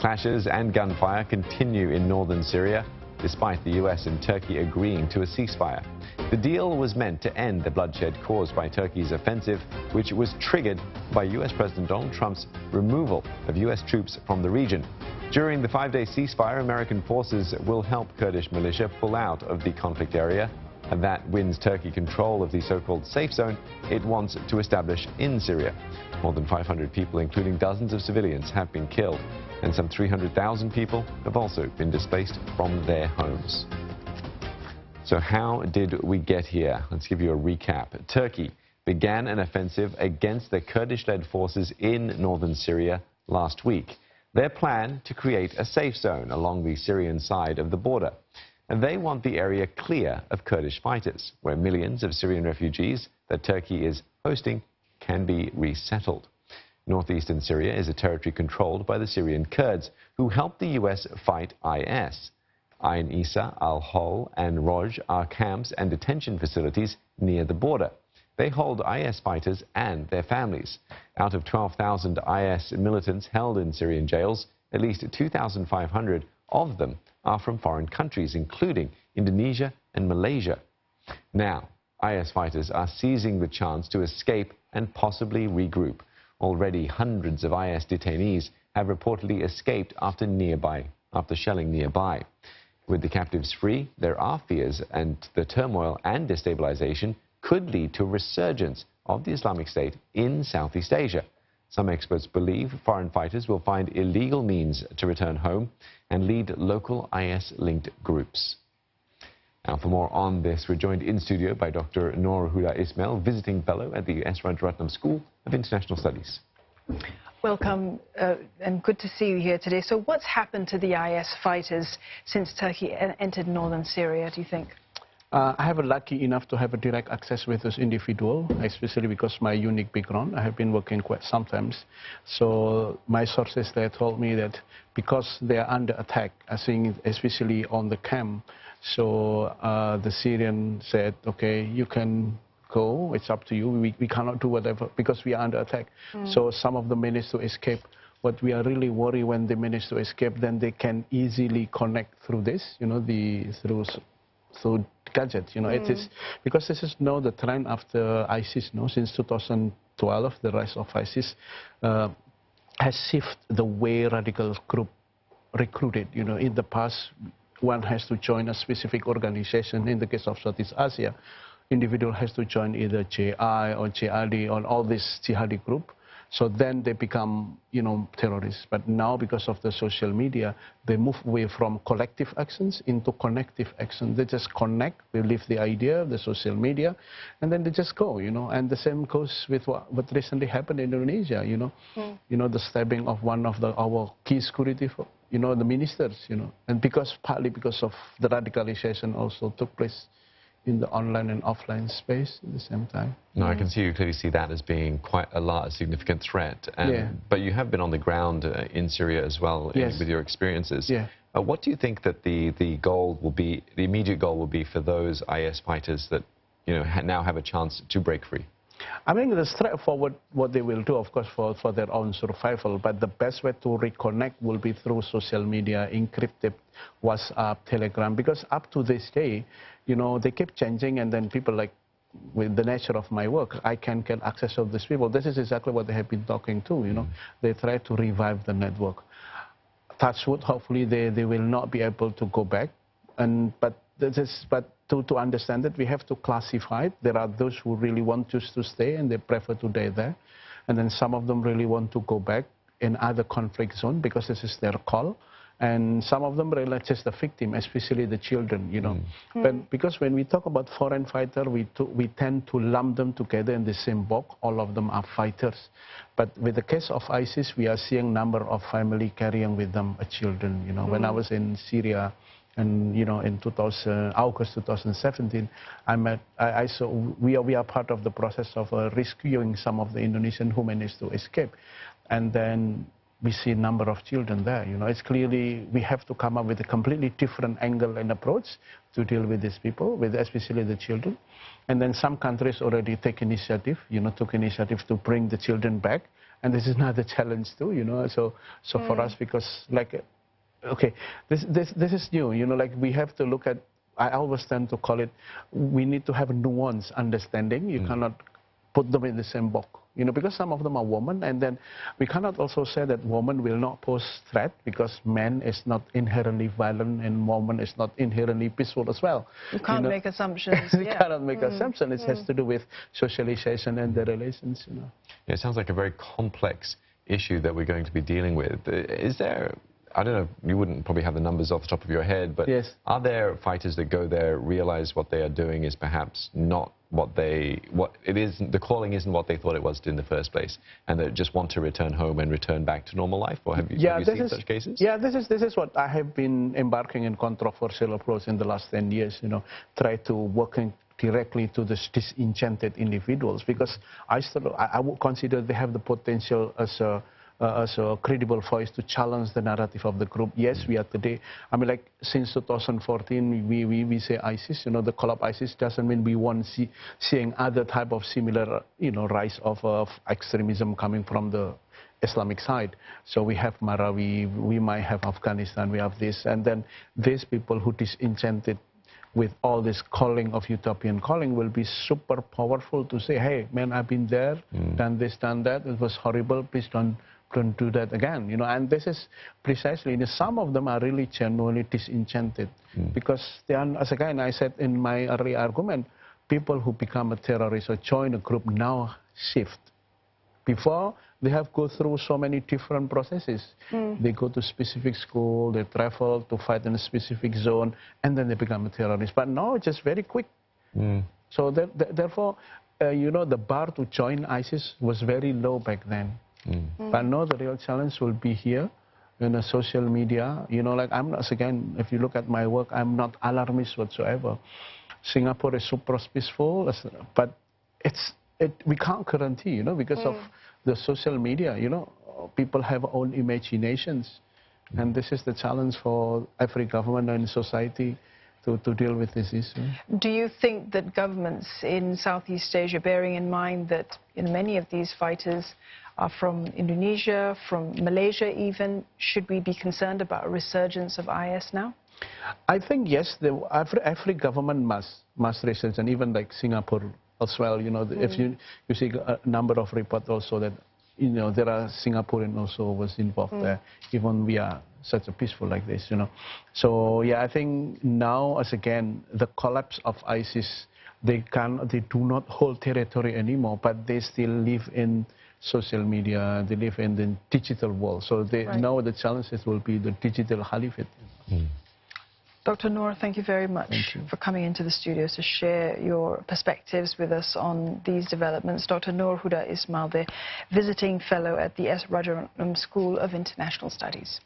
Clashes and gunfire continue in northern Syria, despite the US and Turkey agreeing to a ceasefire. The deal was meant to end the bloodshed caused by Turkey's offensive, which was triggered by US President Donald Trump's removal of US troops from the region. During the 5-day ceasefire, American forces will help Kurdish militia pull out of the conflict area, and that wins Turkey control of the so-called safe zone it wants to establish in Syria. More than 500 people, including dozens of civilians, have been killed, and some 300,000 people have also been displaced from their homes. So how did we get here? Let's give you a recap. Turkey began an offensive against the Kurdish-led forces in northern Syria last week. Their plan to create a safe zone along the Syrian side of the border. And they want the area clear of Kurdish fighters, where millions of Syrian refugees that Turkey is hosting can be resettled. Northeastern Syria is a territory controlled by the Syrian Kurds, who helped the US fight IS. Ain Issa, Al-Hol and Roj are camps and detention facilities near the border. They hold IS fighters and their families. Out of 12,000 IS militants held in Syrian jails, at least 2,500 of them are from foreign countries, including Indonesia and Malaysia. Now, IS fighters are seizing the chance to escape and possibly regroup. Already, hundreds of IS detainees have reportedly escaped after shelling nearby. With the captives free, there are fears and the turmoil and destabilization could lead to a resurgence of the Islamic State in Southeast Asia. Some experts believe foreign fighters will find illegal means to return home and lead local IS-linked groups. Now, for more on this, we're joined in studio by Dr. Noor Huda Ismail, visiting fellow at the US Rajaratnam School of International Studies. Welcome, and good to see you here today. So what's happened to the IS fighters since Turkey entered northern Syria, do you think? I have lucky enough to have a direct access with this individual, especially because my unique background. I have been working quite sometimes. So my sources there told me that because they are under attack, I think especially on the camp, so the Syrian said, okay, you can go, it's up to you, we cannot do whatever because we are under attack. So some of them managed to escape. What we are really worried when they manage to escape, then they can easily connect through this, you know, through gadgets, you know. It is because this is now the trend after ISIS, no, since 2012, the rise of ISIS has shifted the way radical group recruited. You know, in the past, one has to join a specific organization. In the case of Southeast Asia, individual has to join either JI or JID or all this jihadi group. So then they become, you know, terrorists. But now, because of the social media, they move away from collective actions into connective action. They just connect, they leave the idea, the social media, and then they just go, you know. And the same goes with what recently happened in Indonesia, you know. You know, the stabbing of one of our key security, you know, the ministers, you know. And partly because of the radicalization also took place in the online and offline space at the same time. No, I can see you clearly see that as being quite a significant threat. But you have been on the ground in Syria as well, with your experiences. What do you think that the goal will be, the immediate goal will be for those IS fighters that, you know, now have a chance to break free? I mean, the straightforward what they will do, of course, for their own survival, but the best way to reconnect will be through social media, encrypted WhatsApp, Telegram, because up to this day, you know, they keep changing, and then people, like, with the nature of my work, I can get access of these people. This is exactly what they have been talking to, you know. They try to revive the network. Touch wood, hopefully they will not be able to go back, but to understand that, we have to classify it. There are those who really want to stay and they prefer to stay there. And then some of them really want to go back in other conflict zone because this is their call. And some of them really just the victim, especially the children, you know. But because when we talk about foreign fighter, we tend to lump them together in the same box. All of them are fighters. But with the case of ISIS, we are seeing number of family carrying with them children, you know. When I was in Syria, and, you know, in August 2017, we are part of the process of rescuing some of the Indonesians who managed to escape. And then we see a number of children there. You know, it's clearly we have to come up with a completely different angle and approach to deal with these people, with especially the children. And then some countries already take initiative, you know, took initiative to bring the children back. And this is another challenge too, you know. So for us, because like, okay, this is new, you know. Like we have to look at. I always tend to call it. We need to have a nuanced understanding. You cannot put them in the same box, you know, because some of them are women, and then we cannot also say that woman will not pose threat because man is not inherently violent and woman is not inherently peaceful as well. You can't make assumptions. You cannot make assumptions. It has to do with socialization and the relations, you know. Yeah, it sounds like a very complex issue that we're going to be dealing with. Is there, I don't know, you wouldn't probably have the numbers off the top of your head, but yes. Are there fighters that go there, realize what they are doing is perhaps not the calling isn't what they thought it was in the first place, and that just want to return home and return back to normal life? Or have you seen such cases? Yeah, this is what I have been embarking in controversial approach in the last 10 years, you know, try to working directly to the disenchanted individuals, because I would consider they have the potential as a credible voice to challenge the narrative of the group. Yes, we are today, I mean, like since 2014, we say ISIS, you know, the call of ISIS doesn't mean we want seeing other type of similar, you know, rise of extremism coming from the Islamic side. So we have Marawi, we might have Afghanistan, we have this, and then these people who disenchanted with all this calling of utopian calling will be super powerful to say, hey, man, I've been there, done this, done that, it was horrible, please don't do that again, you know. And this is precisely, you know, some of them are really genuinely disenchanted because they are, as again I said in my early argument, people who become a terrorist or join a group now shift. Before, they have go through so many different processes. They go to specific school, they travel to fight in a specific zone, and then they become a terrorist. But now it's just very quick. So therefore, you know, the bar to join ISIS was very low back then. But now the real challenge will be here in the social media. You know, like I'm not, again, if you look at my work, I'm not alarmist whatsoever. Singapore is super peaceful, but we can't guarantee, you know, because of the social media, you know, people have own imaginations. And this is the challenge for every government and society to deal with this issue. Do you think that governments in Southeast Asia, bearing in mind that many of these fighters are from Indonesia, from Malaysia even, should we be concerned about a resurgence of IS now? I think yes, every government must research, and even like Singapore as well, you know, if you see a number of reports also that, you know, there are Singaporean also was involved there, even we are such a peaceful like this, you know. So yeah, I think now, as again, the collapse of ISIS, they do not hold territory anymore, but they still live in social media, they live in the digital world. So now the challenges will be the digital caliphate. Dr. Noor, thank you very much for coming into the studios to share your perspectives with us on these developments. Dr. Noor Huda Ismail, the visiting fellow at the Rajaratnam School of International Studies.